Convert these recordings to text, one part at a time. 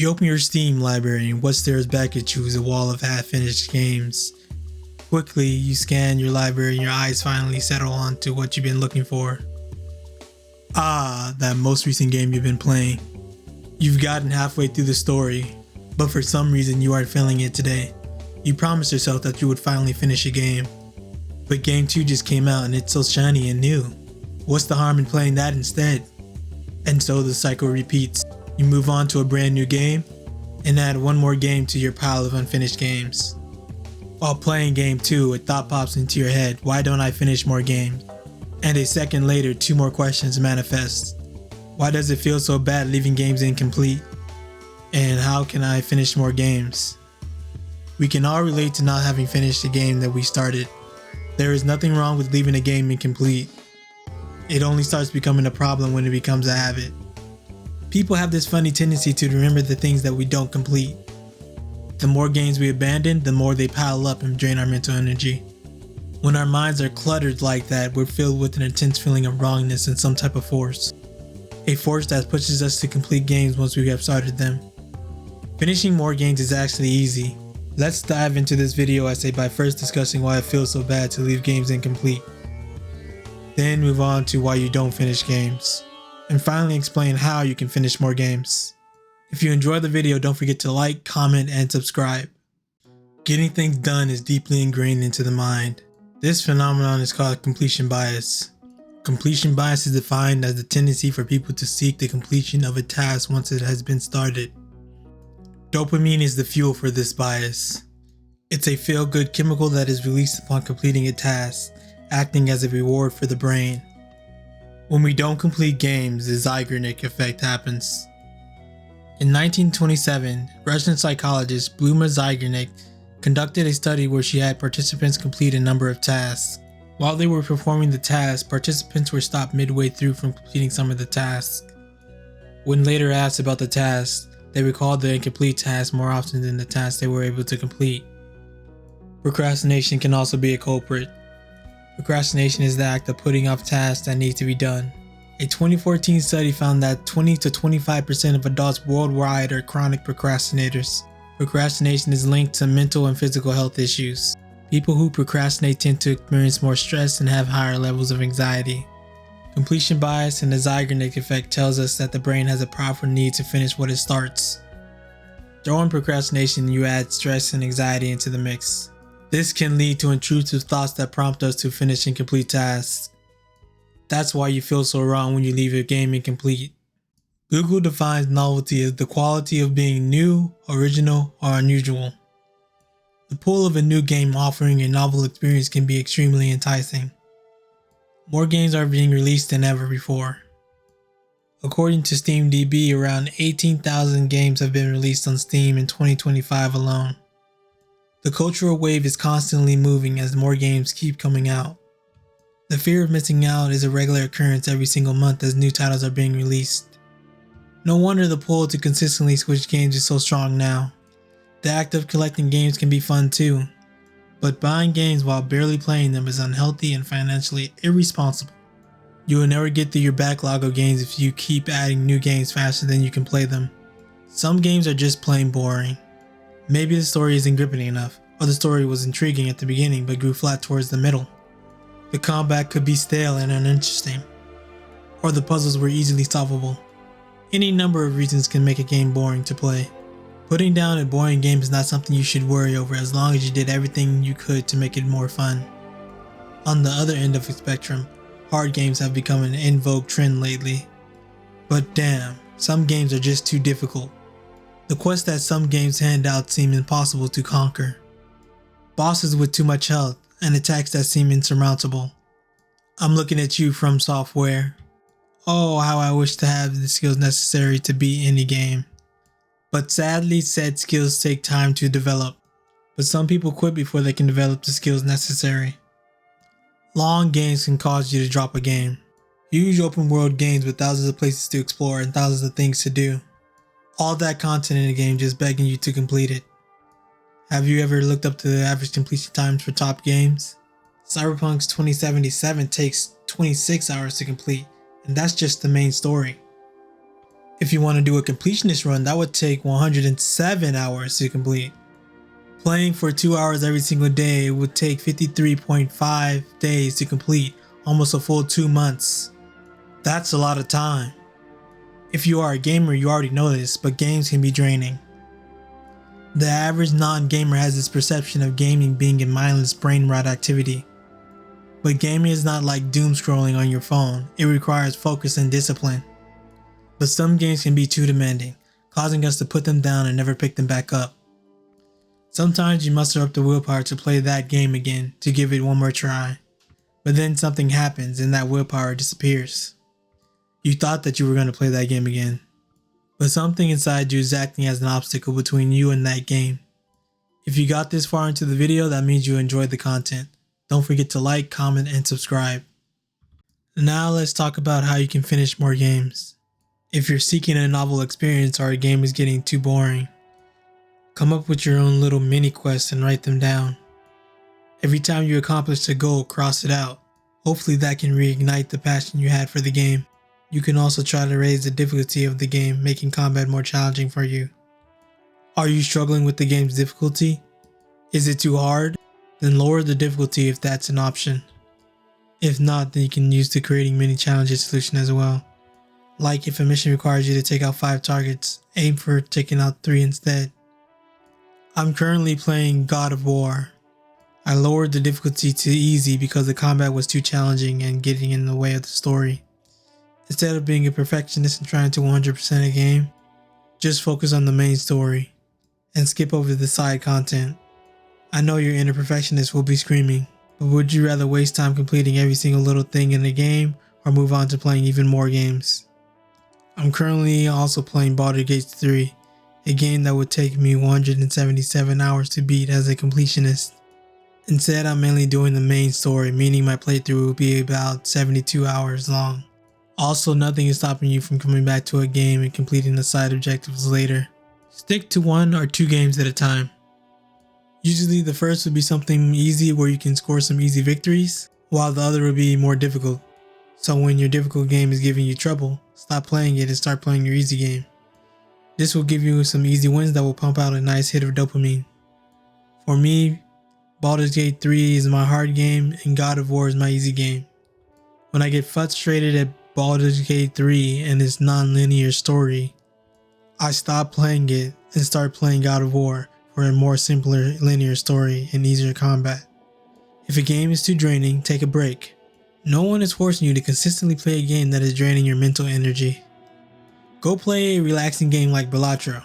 You open your Steam library and what stares back at you is a wall of half-finished games. Quickly, you scan your library and your eyes finally settle onto what you've been looking for. Ah, that most recent game you've been playing. You've gotten halfway through the story, but for some reason you aren't feeling it today. You promised yourself that you would finally finish a game. But game 2 just came out and it's so shiny and new. What's the harm in playing that instead? And so the cycle repeats. You move on to a brand new game and add one more game to your pile of unfinished games. While playing game 2, a thought pops into your head, why don't I finish more games? And a second later, 2 more questions manifest. Why does it feel so bad leaving games incomplete? And how can I finish more games? We can all relate to not having finished a game that we started. There is nothing wrong with leaving a game incomplete. It only starts becoming a problem when it becomes a habit. People have this funny tendency to remember the things that we don't complete. The more games we abandon, the more they pile up and drain our mental energy. When our minds are cluttered like that, we're filled with an intense feeling of wrongness and some type of force. A force that pushes us to complete games once we have started them. Finishing more games is actually easy. Let's dive into this video essay by first discussing why it feels so bad to leave games incomplete. Then move on to why you don't finish games. And finally explain how you can finish more games. If you enjoyed the video, don't forget to like, comment, and subscribe. Getting things done is deeply ingrained into the mind. This phenomenon is called completion bias. Completion bias is defined as the tendency for people to seek the completion of a task once it has been started. Dopamine is the fuel for this bias. It's a feel-good chemical that is released upon completing a task, acting as a reward for the brain. When we don't complete games, the Zeigarnik effect happens. In 1927, Russian psychologist Bluma Zeigarnik conducted a study where she had participants complete a number of tasks. While they were performing the task, participants were stopped midway through from completing some of the tasks. When later asked about the task, they recalled the incomplete task more often than the tasks they were able to complete. Procrastination can also be a culprit. Procrastination is the act of putting off tasks that need to be done. A 2014 study found that 20 to 25% of adults worldwide are chronic procrastinators. Procrastination is linked to mental and physical health issues. People who procrastinate tend to experience more stress and have higher levels of anxiety. Completion bias and the Zeigarnik effect tells us that the brain has a powerful need to finish what it starts. Throw in procrastination, you add stress and anxiety into the mix. This can lead to intrusive thoughts that prompt us to finish incomplete tasks. That's why you feel so wrong when you leave a game incomplete. Google defines novelty as the quality of being new, original, or unusual. The pull of a new game offering a novel experience can be extremely enticing. More games are being released than ever before. According to SteamDB, around 18,000 games have been released on Steam in 2025 alone. The cultural wave is constantly moving as more games keep coming out. The fear of missing out is a regular occurrence every single month as new titles are being released. No wonder the pull to consistently switch games is so strong now. The act of collecting games can be fun too, but buying games while barely playing them is unhealthy and financially irresponsible. You will never get through your backlog of games if you keep adding new games faster than you can play them. Some games are just plain boring. Maybe the story isn't gripping enough, or the story was intriguing at the beginning but grew flat towards the middle. The combat could be stale and uninteresting, or the puzzles were easily solvable. Any number of reasons can make a game boring to play. Putting down a boring game is not something you should worry over as long as you did everything you could to make it more fun. On the other end of the spectrum, hard games have become an in vogue trend lately. But damn, some games are just too difficult. The quests that some games hand out seem impossible to conquer. Bosses with too much health and attacks that seem insurmountable. I'm looking at you, From Software. Oh, how I wish to have the skills necessary to beat any game. But sadly, said skills take time to develop. But some people quit before they can develop the skills necessary. Long games can cause you to drop a game. Huge open world games with thousands of places to explore and thousands of things to do. All that content in a game just begging you to complete it. Have you ever looked up to the average completion times for top games? Cyberpunk's 2077 takes 26 hours to complete, and that's just the main story. If you want to do a completionist run, that would take 107 hours to complete. Playing for 2 hours every single day would take 53.5 days to complete, almost a full 2 months. That's a lot of time. If you are a gamer, you already know this, but games can be draining. The average non-gamer has this perception of gaming being a mindless brain rot activity. But gaming is not like doom scrolling on your phone. It requires focus and discipline. But some games can be too demanding, causing us to put them down and never pick them back up. Sometimes you muster up the willpower to play that game again, to give it one more try. But then something happens and that willpower disappears. You thought that you were going to play that game again, but something inside you is acting as an obstacle between you and that game. If you got this far into the video, that means you enjoyed the content. Don't forget to like, comment, and subscribe. Now let's talk about how you can finish more games. If you're seeking a novel experience or a game is getting too boring, come up with your own little mini quests and write them down. Every time you accomplish a goal, cross it out. Hopefully that can reignite the passion you had for the game. You can also try to raise the difficulty of the game, making combat more challenging for you. Are you struggling with the game's difficulty? Is it too hard? Then lower the difficulty if that's an option. If not, then you can use the creating mini challenges solution as well. Like if a mission requires you to take out 5 targets, aim for taking out 3 instead. I'm currently playing God of War. I lowered the difficulty to easy because the combat was too challenging and getting in the way of the story. Instead of being a perfectionist and trying to 100% a game, just focus on the main story and skip over the side content. I know your inner perfectionist will be screaming, but would you rather waste time completing every single little thing in the game or move on to playing even more games? I'm currently also playing Baldur's Gate 3, a game that would take me 177 hours to beat as a completionist. Instead, I'm mainly doing the main story, meaning my playthrough will be about 72 hours long. Also, nothing is stopping you from coming back to a game and completing the side objectives later. Stick to 1 or 2 games at a time. Usually the first would be something easy where you can score some easy victories, while the other would be more difficult. So when your difficult game is giving you trouble, stop playing it and start playing your easy game. This will give you some easy wins that will pump out a nice hit of dopamine. For me, Baldur's Gate 3 is my hard game and God of War is my easy game. When I get frustrated at Baldur's Gate 3 and its non-linear story, I stop playing it and start playing God of War for a more simpler linear story and easier combat. If a game is too draining, take a break. No one is forcing you to consistently play a game that is draining your mental energy. Go play a relaxing game like Balatro,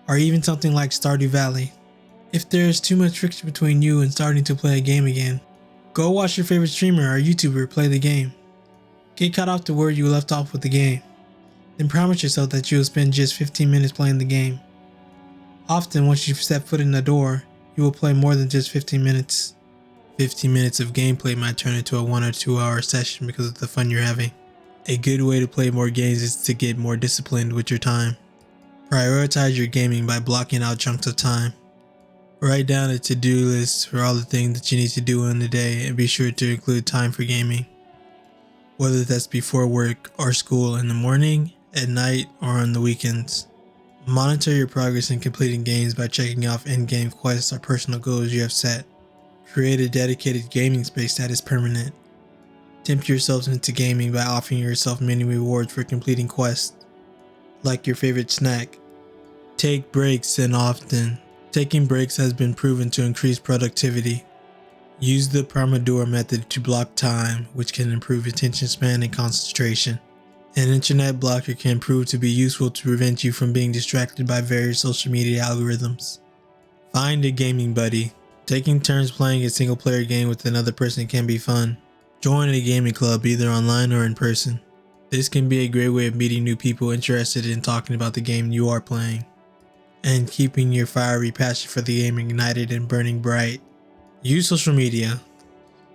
or even something like Stardew Valley. If there is too much friction between you and starting to play a game again, go watch your favorite streamer or YouTuber play the game. Get caught up to where you left off with the game. Then promise yourself that you will spend just 15 minutes playing the game. Often, once you step foot in the door, you will play more than just 15 minutes. 15 minutes of gameplay might turn into a 1 or 2 hour session because of the fun you're having. A good way to play more games is to get more disciplined with your time. Prioritize your gaming by blocking out chunks of time. Write down a to-do list for all the things that you need to do in the day and be sure to include time for gaming. Whether that's before work or school in the morning, at night, or on the weekends. Monitor your progress in completing games by checking off in-game quests or personal goals you have set. Create a dedicated gaming space that is permanent. Tempt yourself into gaming by offering yourself many rewards for completing quests, like your favorite snack. Take breaks and often. Taking breaks has been proven to increase productivity. Use the Pomodoro method to block time, which can improve attention span and concentration. An internet blocker can prove to be useful to prevent you from being distracted by various social media algorithms. Find a gaming buddy. Taking turns playing a single player game with another person can be fun. Join a gaming club either online or in person. This can be a great way of meeting new people interested in talking about the game you are playing, and keeping your fiery passion for the game ignited and burning bright. Use social media.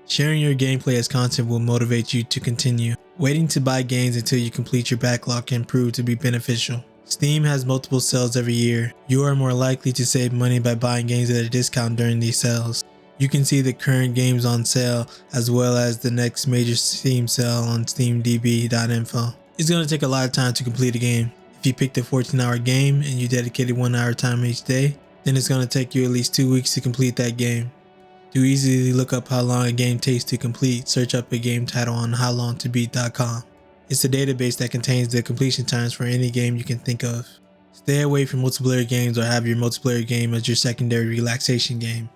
Sharing your gameplay as content will motivate you to continue. Waiting to buy games until you complete your backlog can prove to be beneficial. Steam has multiple sales every year. You are more likely to save money by buying games at a discount during these sales. You can see the current games on sale as well as the next major Steam sale on steamdb.info. It's going to take a lot of time to complete a game. If you picked a 14-hour game and you dedicated 1 hour time each day, then it's going to take you at least 2 weeks to complete that game. To easily look up how long a game takes to complete, search up a game title on howlongtobeat.com. It's a database that contains the completion times for any game you can think of. Stay away from multiplayer games or have your multiplayer game as your secondary relaxation game.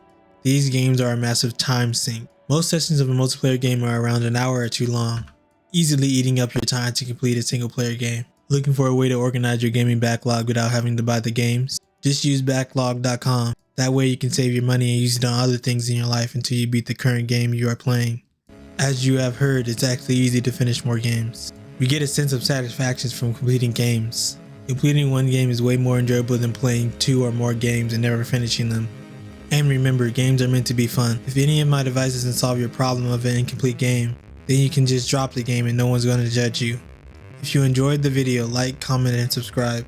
These games are a massive time sink. Most sessions of a multiplayer game are around an hour or too long, easily eating up your time to complete a single player game. Looking for a way to organize your gaming backlog without having to buy the games? Just use backlog.com. That way you can save your money and use it on other things in your life until you beat the current game you are playing. As you have heard, it's actually easy to finish more games. We get a sense of satisfaction from completing games. Completing one game is way more enjoyable than playing 2 or more games and never finishing them. And remember, games are meant to be fun. If any of my advice doesn't solve your problem of an incomplete game, then you can just drop the game and no one's going to judge you. If you enjoyed the video, like, comment, and subscribe.